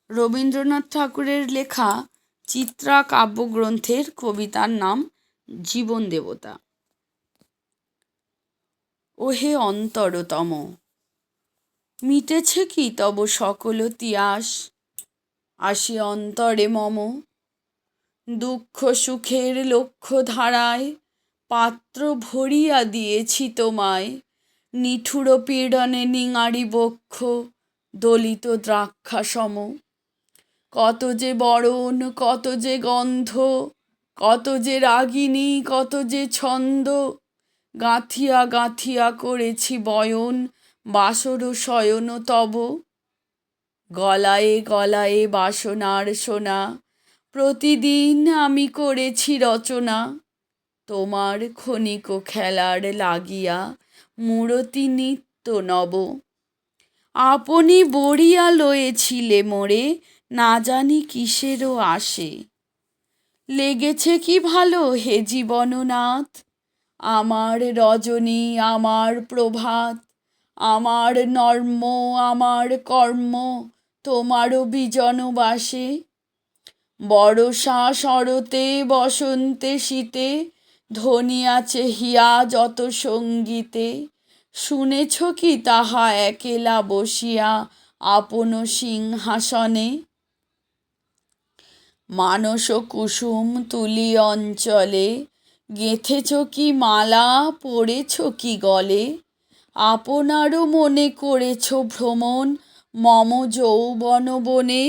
রবীন্দ্রনাথ ঠাকুরের লেখা চিত্রা কাব্যগ্রন্থের কবিতার নাম জীবন দেবতা। ওহে অন্তরতম, মিটেছে কি তব সকল তিয়াস? আসি অন্তরে মম, দুঃখ সুখের লক্ষ্য ধারায় পাত্র ভরিয়া দিয়েছি তোমায়। নিঠুর পীড়নে নিঙারি বক্ষ দলিত দ্রাক্ষা সম। কত যে বরণ, কত যে গন্ধ, কত যে রাগিনী, কত যে ছন্দ, গাঁথিয়া গাঁথিয়া করেছি বয়ন বাসর শয়ন তব। গলায়ে গলায়ে বাসনার সোনা, প্রতিদিন আমি করেছি রচনা। তোমার ক্ষণিক খেলার লাগিয়া মূরতি নিত্য নব। আপনি বড়িয়া লয়েছিলে মোরে, না জানি কিসেরও আশে। লেগেছে কি ভালো হে জীবননাথ, আমার রজনী, আমার প্রভাত, আমার নর্ম, আমার কর্ম তোমারও বিজনবাসে। বরষা শরতে বসন্তে শীতে ধ্বনিয়াছে হিয়া যত সঙ্গীতে। শুনেছ কি তাহা একেলা বসিয়া আপন সিংহাসনে? মানস কুসুম তুলি অঞ্চলে গেঁথেছ কি মালা, পরেছ কি গলে? আপনারও মনে করেছ ভ্রমণ মম যৌবন বনে।